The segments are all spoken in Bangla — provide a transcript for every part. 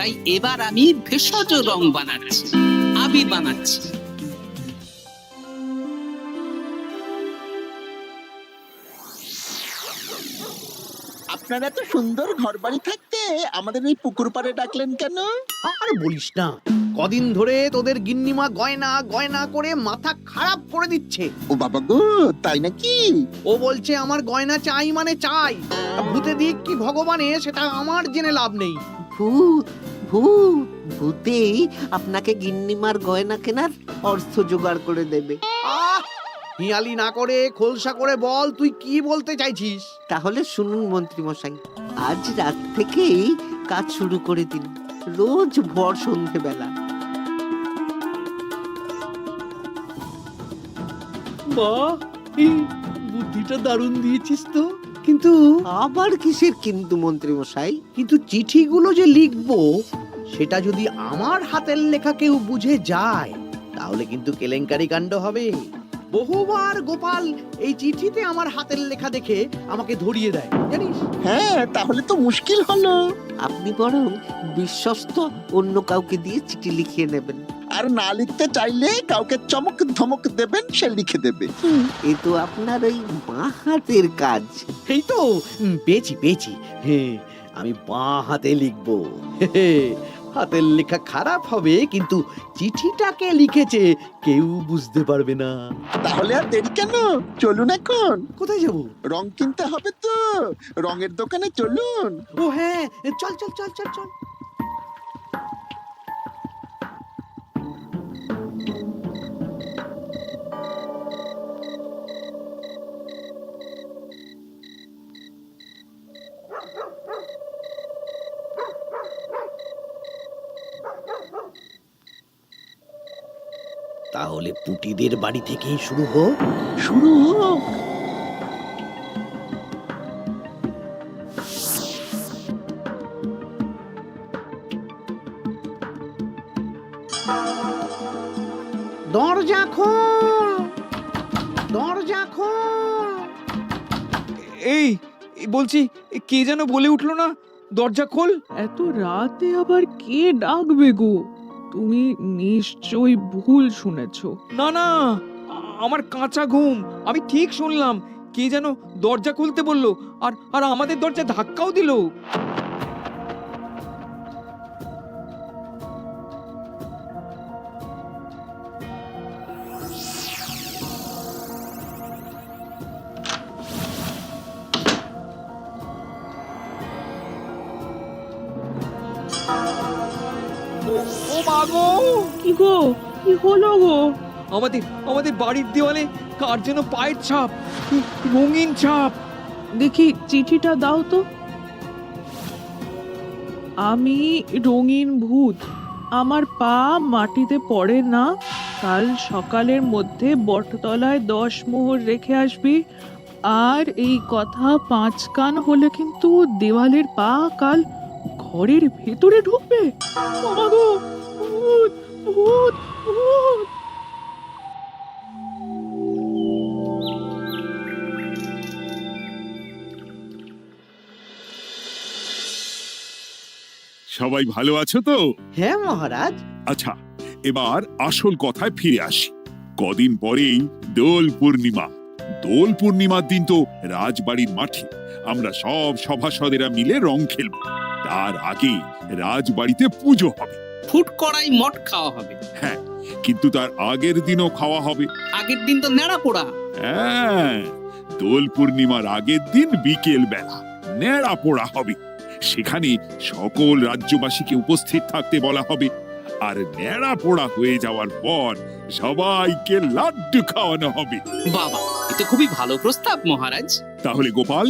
তাই এবার আমি ভেষজ রং বানাচ্ছি, আবির বানাচ্ছি। আপনারা এত সুন্দর ঘর বাড়ি থাকতে আমাদের এই পুকুর পাড়ে ডাকলেন কেন? আর বলিস না, কদিন ধরে তোদের গিন্নিমা গয়না গয়না করে মাথা খারাপ করে দিচ্ছে। ও বাবা গো, তাই নাকি? ও বলছে আমার গয়না চাই মানে চাই, ভূতে দিক কি ভগবানে সেটা আমার জেনে লাভ নেই। ভূত ভূত ভূতেই আপনাকে গিন্নিমার গয়না কেনার অর্থ জোগাড় করে দেবে। আহ, হিয়ালি না করে খোলসা করে বল তুই কি বলতে চাইছিস। তাহলে শুনুন মন্ত্রী মশাই, আজ রাত থেকেই কাজ শুরু করে দিন, রোজ ভর সন্ধেবেলা। বাহ, এই বুদ্ধিটা দারুণ দিয়েছিস তো। কিন্তু আবার কিসের কিন্তু মন্ত্রী মশাই? কিন্তু চিঠিগুলো যে লিখবো সেটা যদি আমার হাতের লেখা কেউ বুঝে যায় তাহলে কিন্তু কেলেঙ্কারি কাণ্ড হবে। বহুবার গোপাল এই চিঠিতে আমার হাতের লেখা দেখে আমাকে ধরিয়ে দেয় জানিস। হ্যাঁ, তাহলে তো মুশকিল হলো। আপনি বরং বিশ্বস্ত অন্য কাউকে দিয়ে চিঠি লিখিয়ে নেবেন। আর না লিখতে চাইলে কাউকে চমক ধমক দেবেন, সে লিখে দেবে। এ তো আপনার ওই বাঁ হাতের কাজ। এই তো পেয়েছি পেয়েছি। হ্যাঁ, আমি বাঁ হাতে লিখবো। হে, হাতের লেখা খারাপ হবে কিন্তু চিঠিটাকে লিখেছে কেউ বুঝতে পারবে না। তাহলে আর দেরি কেন, চলুন এখন। কোথায় যাব? রং কিনতে হবে তো, রঙের দোকানে চলুন। ও হ্যাঁ, চল চল চল চল চল। তাহলে পুটিদের বাড়ি থেকেই শুরু হোক। শুরু হোক। দরজা খোল, দরজা খোল। এই বলছি, কে যেন বলে উঠলো না, দরজা খোল। এত রাতে আবার কে ডাকবে গো? তুমি নিশ্চয়ই ভুল শুনেছো। না না, আমার কাঁচা ঘুম, আমি ঠিক শুনলাম। কে যেন দরজা খুলতে বললো, আর আর আমাদের দরজা ধাক্কাও দিল। ও মা গো! কি গো, কি হলো গো? আমাদের আমাদের বাড়ির দেওয়ালে কার যেন পায়ের ছাপ, রঙিন ছাপ। দেখি চিঠিটা দাও তো। আমি রঙিন ভূত, আমার পা মাটিতে পড়ে না। কাল সকালের মধ্যে বটতলায় 10 মোহর রেখে আসবি। আর এই কথা 5 কান হলে কিন্তু দেওয়ালের পা কাল ঘরের ভেতরে ঢুকবে। ও মা গো, ভূত ভূত ভূত! সবাই ভালো আছো তো? হ্যাঁ মহারাজ। আচ্ছা, এবার আসল কথায় ফিরে আসি। কদিন পরেই দোল পূর্ণিমা। দোল পূর্ণিমার দিন তো রাজবাড়ির মাঠে আমরা সব সভাসদেরা মিলে রং খেলব। তার আগে রাজবাড়িতে পুজো হবে। ফুট কড়াই মট খাওয়া হবে। হ্যাঁ, কিন্তু তার আগের দিনও খাওয়া হবে। আগের দিন তো নেড়া পোড়া। হ্যাঁ, দোল পূর্ণিমার আগের দিন বিকেল বেলা নেড়া পোড়া হবে। সেখানে সকল রাজ্যবাসীকে উপস্থিত থাকতে বলা হবে। আর নেড়া পোড়া হয়ে যাওয়ার পর সবাইকে লাড্ডু খাওয়ানো হবে। বাবা, এটা খুবই ভালো প্রস্তাব মহারাজ। তাহলে গোপাল,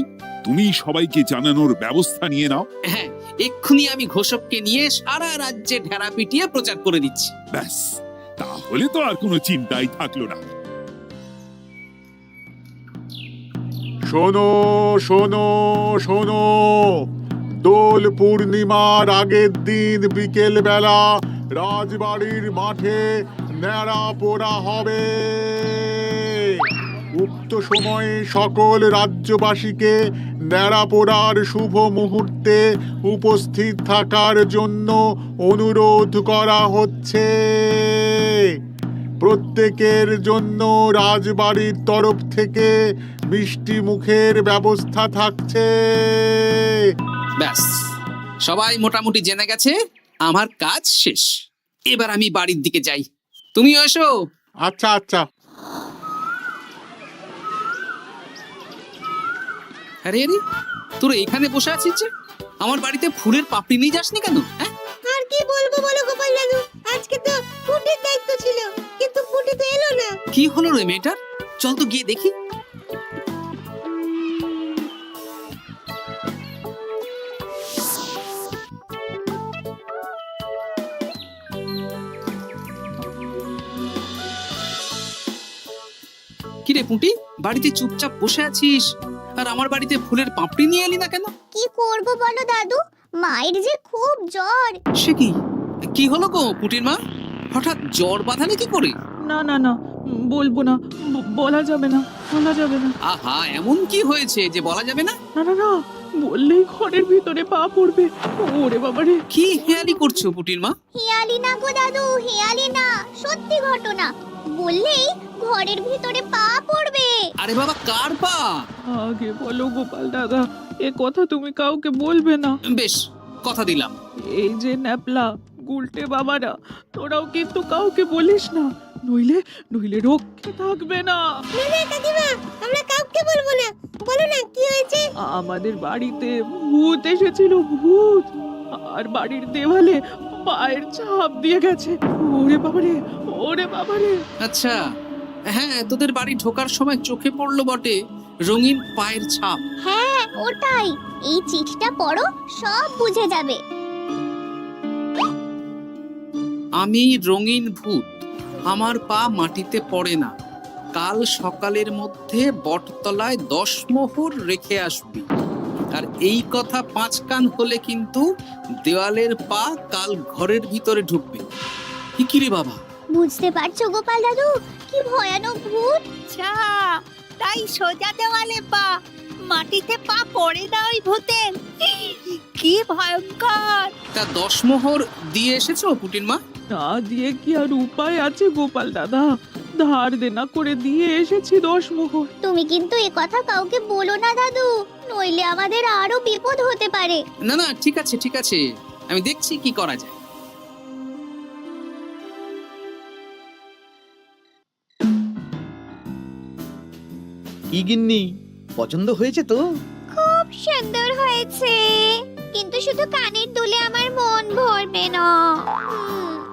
তুমি সবাইকে জানানোর ব্যবস্থা নিয়ে নাও। হ্যাঁ, এক্ষুনি আমি ঘোষককে নিয়ে সারা রাজ্যে ঢেরা পিটিয়ে প্রচার করে দিচ্ছি। ব্যাস, তাহলে তো আর কোনো চিন্তাই থাকলো না। শোনো শোনো শোনো, দোল পূর্ণিমার আগের দিন বিকেল বেলা রাজবাড়ির মাঠে ন্যাড়া পোড়া হবে। উক্ত সময়ে সকল রাজ্যবাসীকে ন্যাড়াপোড়ার শুভ মুহূর্তে উপস্থিত থাকার জন্য অনুরোধ করা হচ্ছে। প্রত্যেকের জন্য রাজবাড়ির তরফ থেকে মিষ্টি মুখের ব্যবস্থা থাকছে। ব্যাস, সবাই মোটামুটি জেনে গেছে আমার কাজ শেষ। এবার আমি বাড়ির দিকে যাই, তুমিও এসো। আচ্ছা আচ্ছা। আরে আরে, তোর এখানে বসে আছিস যে? আমার বাড়িতে ফুলের পাপড়ি নিয়ে যাসনি কেন? হ্যাঁ, আর কি বলবো বলো গোপাল দাদু, আজকে তো পুটির দায়িত্ব ছিল, কিন্তু পুটি তো এলো না। কি হলো রে মেয়েটার? চল তো গিয়ে দেখি। কিরে পুঁটি, বাড়িতে চুপচাপ বসে আছিস আর আমার বাড়িতে ফুলের পাপড়ি নিয়ে এলি না কেন? কি করব বলো দাদু, মায়ের যে খুব জ্বর। সে কি, কি হলো গো পুঁটির মা? হঠাৎ জ্বর বাঁধালে কি করে? না না না, বলবো না, বলা যাবে না, বলা যাবে না। আহা, এমন কি হয়েছে যে বলা যাবে না? না না না, বললেই ঘরের ভিতরে পা পড়বে। ওরে বাবারে! কি হেয়ালি করছো পুঁটির মা? হেয়ালি না গো দাদু, হেয়ালি না, সত্যি ঘটনা। বললেই ঘরের ভিতরে পা পড়বে। আরে বাবা, কার পা? আগে বলো গোপাল দাদা, এ কথা তুমি কাউকে বলবে না। বেশ, কথা দিলাম। এই যে ন্যাপলা গুলটে বাবারা, তোরাও কিন্তু কাউকে বলিস না, নইলে নইলে রক্ষে থাকবে না। না না কাকিমা, আমরা কাউকে বলবো না। বলো না কি হয়েছে? আমাদের বাড়িতে ভূত এসেছিল, ভূত, আর বাড়ির দেওয়ালে পায়ের ছাপ দিয়ে গেছে। ওরে বাবারে, ওরে বাবারে! আচ্ছা, হ্যাঁ, তোদের বাড়ি ঢোকার সময় চোখে পড়লো বটে রঙিন পায়ের ছাপ। হ্যাঁ ওটাই, এই চিঠিটা পড়ো, সব বুঝে যাবে। আমি রঙিন ভূত, আমার পা মাটিতে পড়ে না। কাল সকালের মধ্যে বটতলায় 10 মোহর রেখে আসবি। আর এই কথা 5 কান হলে কিন্তু দেওয়ালের পা কাল ঘরের ভিতরে ঢুকবে। কি রে বাবা? বুঝতে পারছো গোপাল দাদু, কি ভয়ানক ভূত। আচ্ছা, তাই সোজা দেওয়ালে পা, মাটিতে পা পড়ে না ওই ভূতের। কি ভয়ঙ্কর! তা 10 মোহর দিয়ে এসেছো পুটির মা? না দিয়ে কি আর উপায় আছে গোপাল দাদা? ধার দেনা করে দিয়ে এসেছি 10 মোহর। তুমি কিন্তু এ কথা কাউকে বলো না দাদু, নইলে আমাদের আরো বিপদ হতে পারে। না না, ঠিক আছে ঠিক আছে, আমি দেখছি কি করা যায়। কি গিন্নি, পছন্দ হয়েছে তো? খুব সুন্দর হয়েছে, কিন্তু শুধু কানের দুলে আমার মন ভরবে না।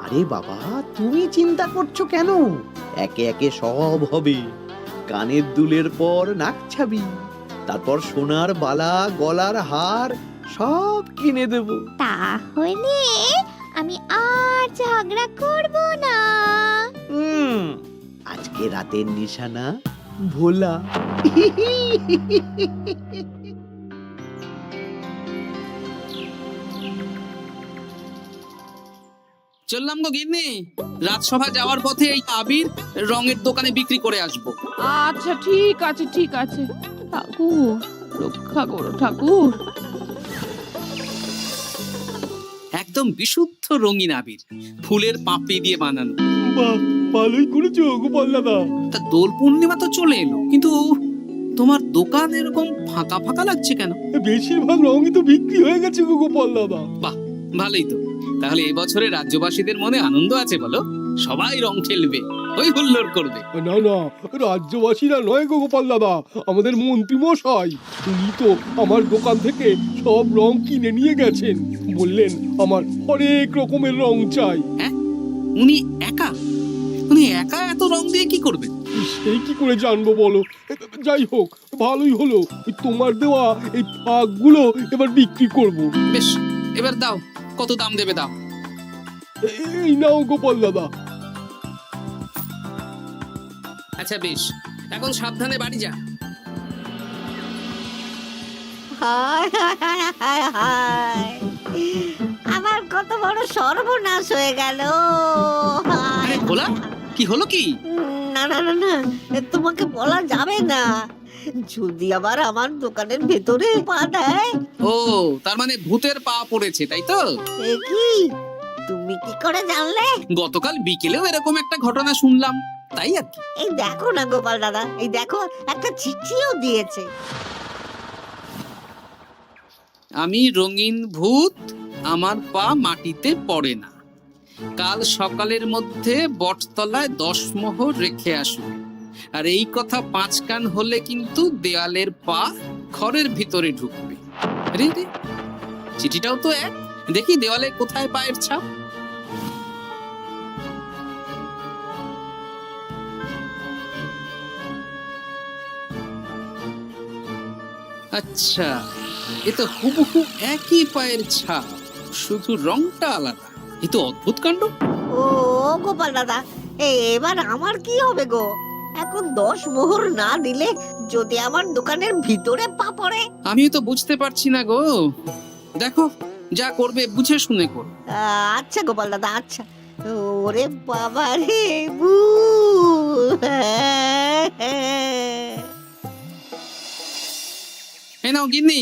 আরে বাবা, তুমি চিন্তা করছো কেন? একে একে সব হবে। কানের দুলের পর নাক ছাবি, তারপর সোনার বালা, গলার হার সব কিনে দেব। তাহলে আমি আর ঝগড়া করব না। আজকে রাতের নিশানা ভোলা। চললাম গো গিন্নি, রাজসভা যাওয়ার পথে এই আবির রঙের দোকানে বিক্রি করে আসবো। আচ্ছা ঠিক আছে, ঠিক আছে। ঠাকুর রক্ষা করো, ঠাকুর। একদম বিশুদ্ধ রঙিন আবির, ফুলের পাপড়ি দিয়ে বানানো। বাহ, ভালোই করেছো গোপাল দাদা। তা দোল পূর্ণিমা তো চলে এলো, কিন্তু তোমার দোকান এরকম ফাঁকা ফাঁকা লাগছে কেন? বেশিরভাগ রঙই তো বিক্রি হয়ে গেছে গো গোপাল দাদা। বাহ, ভালোই তো। তাহলে এবছরে রাজ্যবাসীদের মনে আনন্দ আছে বলো? সবাই রং খেলবে, ওই হুল্লোড় করবে। না না, রাজ্যবাসীরা নয় গো গোপাল দাদা, আমাদের মন্ত্রী মশাই, উনি তো আমার দোকান থেকে সব রং কিনে নিয়ে গেছেন। বললেন আমার অনেক রকমের রং চাই। হ্যাঁ, উনি একা? উনি একা এত রং দিয়ে কি করবেন? সেই কি করে জানবো বলো? যাই হোক, ভালোই হলো, তোমার দেওয়া এই ফাঁকগুলো এবার বিক্রি করব। বেশ, এবার দাও, কত দাম দেবে দাও। এই নাও গোপাল দাদা। আচ্ছা বেশ, এখন সাবধানে বাড়ি যা। হায় হায় হায় হায়, আমার কত বড় সর্বনাশ হয়ে গেল। আরে ভোলা, কি হলো কি? না না না না তোমাকে বলা যাবে না, যদি আবার আমার দোকানের ভেতরে পা দেয়। ও, তার মানে ভূতের পা পড়েছে, তাই তো? এ কি, তুমি কি করে জানলে? গতকাল বিকেলেও এরকম একটা ঘটনা শুনলাম, তাই আর কি। এই দেখো না গোপাল দাদা, এই দেখো একটা চিঠিও দিয়েছে। আমি রঙিন ভূত, আমার পা মাটিতে পড়ে না, কাল সকালের মধ্যে বটতলায় 10 মোহর রেখে আসবে। আর এই কথা 5 কান হলে কিন্তু দেয়ালের পা ঘরের ভিতরে ঢুকবে। রে রে, চিঠিটাও তো এক, দেখি দেওয়ালে কোথায় পায়ের ছাপ। আচ্ছা, এ তো হুবহু একই পায়ের ছাপ, শুধু রংটা আলাদা। এ তো অদ্ভুত কাণ্ড। ও গোপাল দাদা, এবার আমার কি হবে গো? এখন 10 মোহর না দিলে যদি আমার দোকানের ভিতরে পা পড়ে? আমিও তো বুঝতে পারছি না গো। দেখো, যা করবে বুঝে শুনে করো। আচ্ছা গোপাল দাদা, আচ্ছা। ওরে বাবা রে, এই নাও গিন্নি,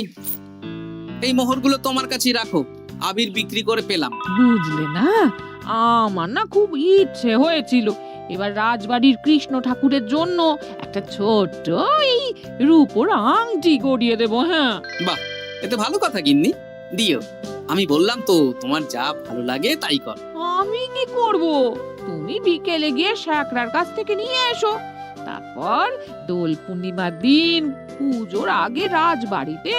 এই মোহরগুলো তোমার কাছেই রাখো, আবির বিক্রি করে পেলাম। বুঝলে না, আমার না খুব ইচ্ছে হয়েছিল এবার রাজবাড়ির কৃষ্ণ ঠাকুরের জন্য একটা ছোট্ট এই রূপোর আংটি গড়িয়ে দেবো। হ্যাঁ, বাহ, এতে ভালো কথা গিন্নি, দিও। আমি বললাম তো, তোমার যা ভালো লাগে তাই কর। আমি কি করব? তুমি বিকেলে গিয়ে শ্যাকরার কাছ থেকে নিয়ে এসো, তারপর দোল পূর্ণিমার দিন পুজোর আগে রাজবাড়িতে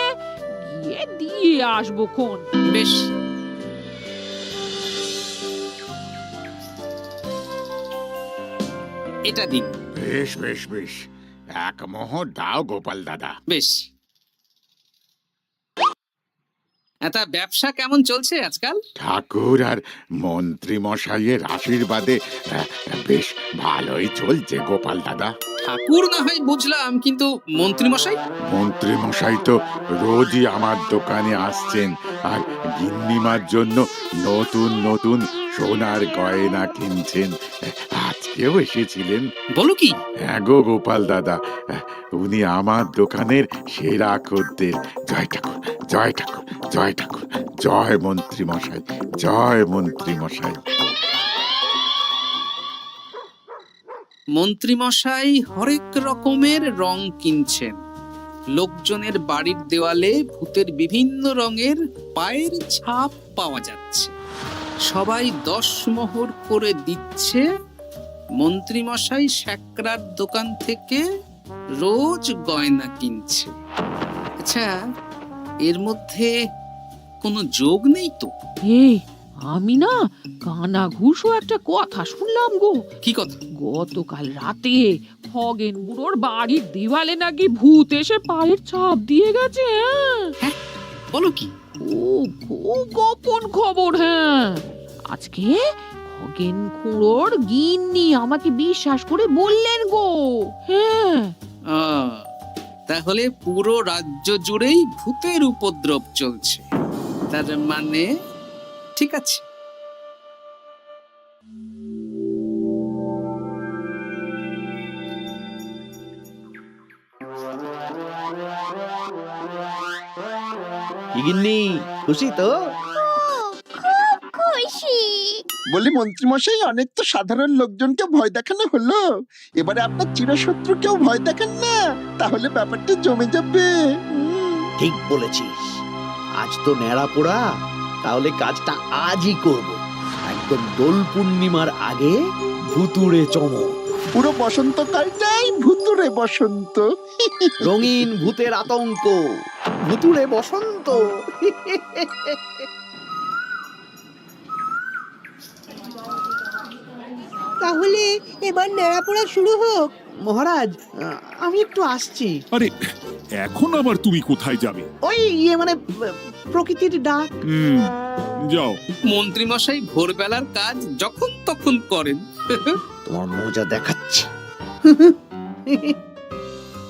গিয়ে দিয়ে আসবো খন। বেশ, এটা দিন। বেশ বেশ বেশ, 1 মোহর দাও গোপাল দাদা। বেশ। তা ব্যবসা কেমন চলছে আজকাল? ঠাকুর আর মন্ত্রী মশাইয়ের আশীর্বাদে বেশ ভালোই চলছে গোপাল দাদা। ঠাকুর না হয় বুঝলাম, কিন্তু মন্ত্রী মশাই? মন্ত্রী মশাই তো রোজই আমার দোকানে আসছেন আর গিন্নিমার জন্য নতুন নতুন সোনার গয়না কিনছেন। আজকেও এসেছিলেন। বলো কি? হ্যাঁ গো গোপাল দাদা, উনি আমার দোকানের সেরা খদ্দের। জয় ঠাকুর, জয় ঠাকুর, জয় ঠাকুর, জয় মন্ত্রী মশাই, জয় মন্ত্রী মশাই। মন্ত্রী মশাই হরেক রকমের রং কিনছেন। লোকজনের বাড়ির দেওয়ালে ভূতের বিভিন্ন রঙের পায়ের ছাপ পাওয়া যাচ্ছে। সবাই 10 মোহর করে দিচ্ছে। মন্ত্রী মশাই শ্যাকরার দোকান থেকে রোজ গয়না কিনছে। আচ্ছা, এর মধ্যে কোনো যোগ নেই তো? এই, আমি না কানা ঘুষো একটা কথা শুনলাম গো। কি কথা? গতকাল রাতে খগেন বুড়োর বাড়ির দেওয়ালে নাকি ভূত এসে পায়ের ছাপ দিয়ে গেছে। হ্যাঁ, বলো কি? খুব গোপন খবর। হ্যাঁ, আজকে খগেন খুড়োর গিন্নি আমাকে বিশ্বাস করে বললেন গো। হ্যাঁ, তাহলে পুরো রাজ্য জুড়েই ভূতের উপদ্রব চলছে। তার মানে ঠিক আছে। গিন্নি, খুশি তো? খুব খুশি। বলি মন্ত্রী মশাই, অনেক তো সাধারণ লোকজনকে ভয় দেখানো হলো, এবারে আপনার চিরশত্রুকেও ভয় দেখান না, তাহলে ব্যাপারটা জমে যাবে। ঠিক বলেছিস, আজ তো ন্যাড়া পোড়া, তাহলে কাজটা আজই করব। একদম দোল পূর্ণিমার আগে ভুতুড়ে চমক। পুরো বসন্তকালটাই ভুতুরে বসন্ত। রঙিন ভূতের আতঙ্ক, ভুতুড়ে বসন্ত। তাহলে এবার নেড়াপোড়া শুরু হোক। মহারাজ, আমি একটু আসছি। আরে, এখন আবার তুমি কোথায় যাবে? ওই মানে প্রকৃতির ডাক। যাও। মন্ত্রী মশাই ভোরবেলার কাজ যখন তখন করেন। তোমার মজা দেখাচ্ছি।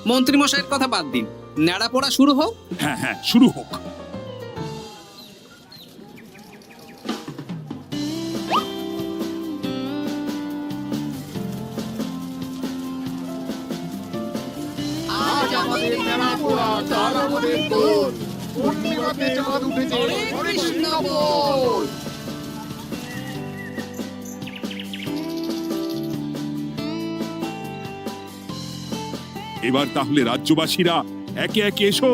মন্ত্রী মশাইয়ের কথা বাদ দিন, ন্যাড়া পড়া শুরু হোক। হ্যাঁ হ্যাঁ, শুরু হোক। আমাদের নেড়াপোড়া, চাল আমাদের দোল। পূর্ণিমাতে চাঁদ উঠেছে, হরে কৃষ্ণ বল। এবার তাহলে রাজ্যবাসীরা একে একে এসো,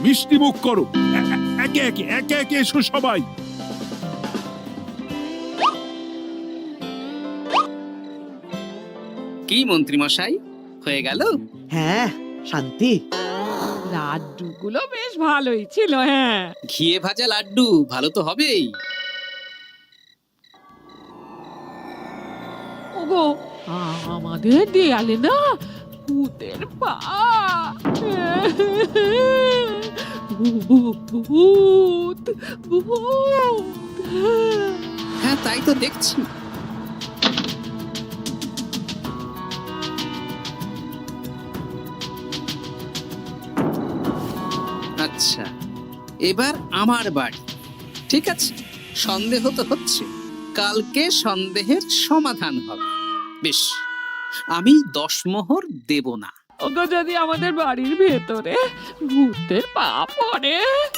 মিষ্টি মুখ করো। একে একে এসো সবাই। কি মন্ত্রী মশাই, হয়ে গেল? হ্যাঁ, শান্তি। লাড্ডুগুলো বেশ ভালোই ছিল। হ্যাঁ, ঘিয়ে ভাজা লাড্ডু ভালো তো হবেই। ওগো, আমাদের দেয়ালে না ভূতের পা। ভূত ভূত। হ্যাঁ, তাই তো দেখছি। আচ্ছা, এবার আমার বাড়ি। ঠিক আছে, সন্দেহ তো হচ্ছে, কালকে সন্দেহের সমাধান হবে। বেশ, আমি 10 মোহর দেব না। ওগো, যদি আমাদের বাড়ির ভেতরে ভূতের পা পড়ে?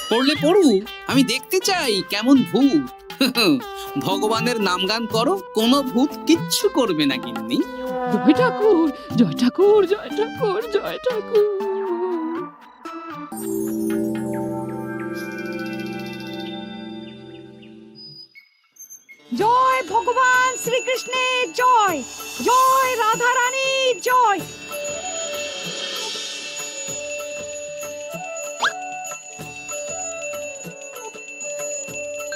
পড়লে পড়ুক, আমি দেখতে চাই কেমন ভূত। ভগবানের নামগান করো, কোনো ভূত কিচ্ছু করবে না গিন্নি। জয় ঠাকুর, জয় ঠাকুর, জয় ঠাকুর, জয় ঠাকুর। জয় ভগবান শ্রীকৃষ্ণের জয়, জয় রাধা রানীর জয়।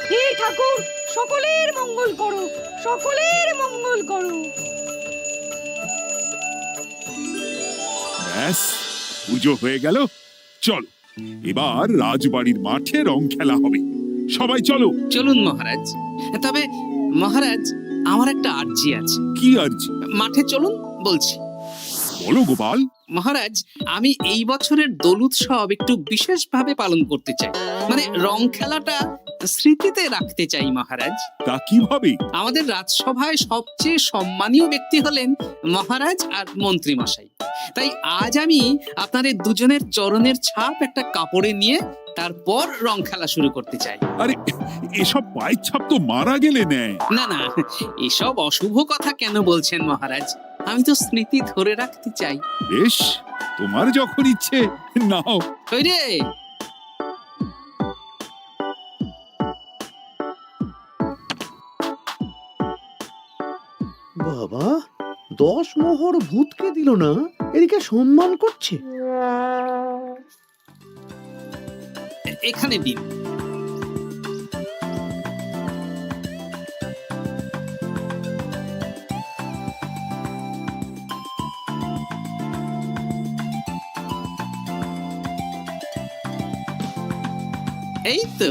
হে ঠাকুর, সকলের মঙ্গল করো, সকলের মঙ্গল করো। ব্যাস, পুজো হয়ে গেল। চলো, এবার রাজবাড়ির মাঠে রং খেলা হবে। সবাই চলো। চলুন মহারাজ। তবে মহারাজ, আমার একটা আর্জি আছে। কি আর্জি? মাঠে চলুন বলছি। বলো গোপাল। মহারাজ, আমি এই বছরের দোল উৎসব একটু বিশেষভাবে পালন করতে চাই। মানে রং খেলাটা স্মৃতিতে রাখতে চাই মহারাজ। তা কিভাবে? আমাদের রাজসভায় সবচেয়ে সম্মানীয় ব্যক্তি হলেন মহারাজ আর মন্ত্রী মশাই। তাই আজ আমি আপনাদের দুজনের চরণের ছাপ একটা কাপড়ে নিয়ে তারপর রং খেলা শুরু করতে চাই। আরে, এসব পায়ের ছাপ তো মারা গেলে নেয়। না না, এসব অশুভ কথা কেন বলছেন মহারাজ? আমি তো স্মৃতি ধরে রাখতে চাই। বেশ, তোমার যখন ইচ্ছে নাও। ওই রে, বাবা, 10 মোহর ভূতকে দিল না, এদিকে সম্মান করছে। এখানে দিন। এই তো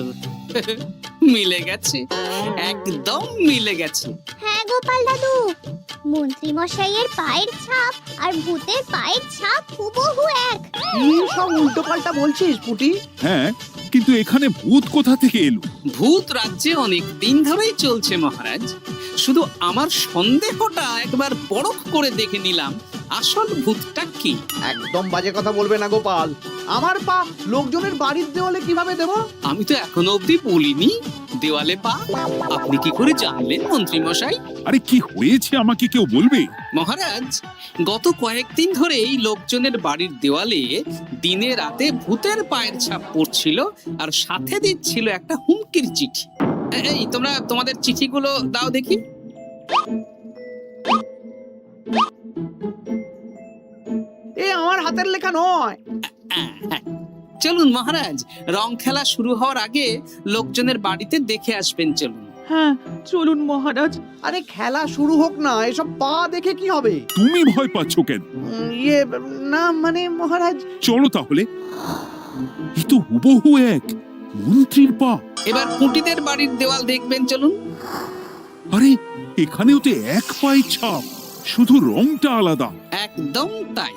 মিলে গেছে, একদম মিলে গেছে। হ্যাঁ গোপাল দাদু, মন্ত্রী মশাইয়ের পায়ের ছাপ আর ভূতের পায়ের ছাপ হুবহু এক। কি সব উল্টো পাল্টা বলছিস পুটি? হ্যাঁ, কিন্তু এখানে ভূত কোথা থেকে এলো? ভূত রাজ্যে অনেক দিন ধরেই চলছে মহারাজ। শুধু আমার সন্দেহটা একবার পরখ করে দেখে নিলাম, আসল ভূতটা কি। একদম বাজে কথা বলবে না গোপাল। আমার পা লোকজনের বাড়ির দেওয়ালে কিভাবে দেব? আমি তো এখনো অবধি বলিনি দেওয়ালে পা। আপনি কি করে জানলেন মন্ত্রী মশাই? আরে, কি হয়েছে আমাকে কেউ বলবে? মহারাজ, গত কয়েকদিন ধরেই লোকজনের বাড়ির দেওয়ালে দিনে রাতে ভূতের পায়ের ছাপ পড়ছিল, আর সাথে দিচ্ছিল একটা হুমকির চিঠি। এই, তোমরা তোমাদের চিঠিগুলো দাও দেখি। এ আমার হাতের লেখা নয়। চলুন মহারাজ, রং খেলা শুরু হওয়ার আগে লোকজনের বাড়িতে দেখে আসবেন। চলুন। হ্যাঁ, চলুন মহারাজ। আরে খেলা শুরু হোক না, এসব পা দেখে কি হবে? তুমি ভয় পাচ্ছ কেন? ইয়ে, না মানে মহারাজ। চলো তাহলে। এ তো হুবহু এক মন্ত্রীর পা। এবার পুঁটিদের বাড়ির দেওয়াল দেখবেন। চলুন। আরে, এখানেও তো এক পায়ের ছাপ, শুধু রংটা আলাদা। একদম তাই।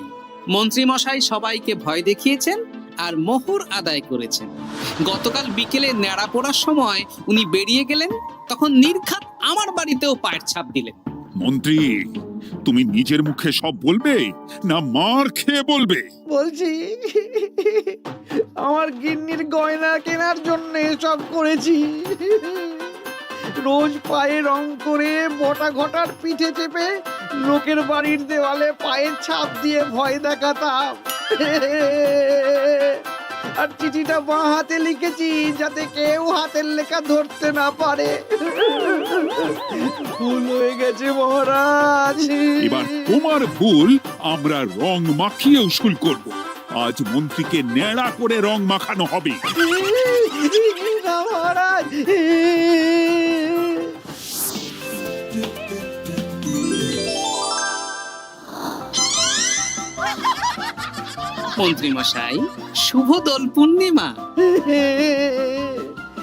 মন্ত্রী মশাই সবাইকে ভয় দেখিয়েছেন আর মোহর আদায় করেছেন। গতকাল বিকেলে নেড়া পড়ার সময় উনি বেরিয়ে গেলেন, তখন নির্ঘাত আমার বাড়িতেও পায়ের ছাপ দিলেন। মন্ত্রী, তুমি নিজের মুখে সব বলবে না মার খেয়ে বলবে? বলছি, আমার গিন্নির গয়না কেনার জন্য সব করেছি। রোজ পায়ে রং করে বটা ঘটার পিঠে চেপে লোকের বাড়ির দেওয়ালে পায়ের ছাপ দিয়ে ভয় দেখাতাম। আর চিঠিটা বাঁ হাতে লিখেছি যাতে কেউ হাতের লেখা ধরতে না পারে। ভুল হয়ে গেছে মহারাজ। এবার তোমার ভুল আমরা রং মাখিয়ে উসুল করব। আজ মন্ত্রীকে ন্যাড়া করে রং মাখানো হবে। না মহারাজ। মন্ত্রী মশাই, শুভ দোল পূর্ণিমা।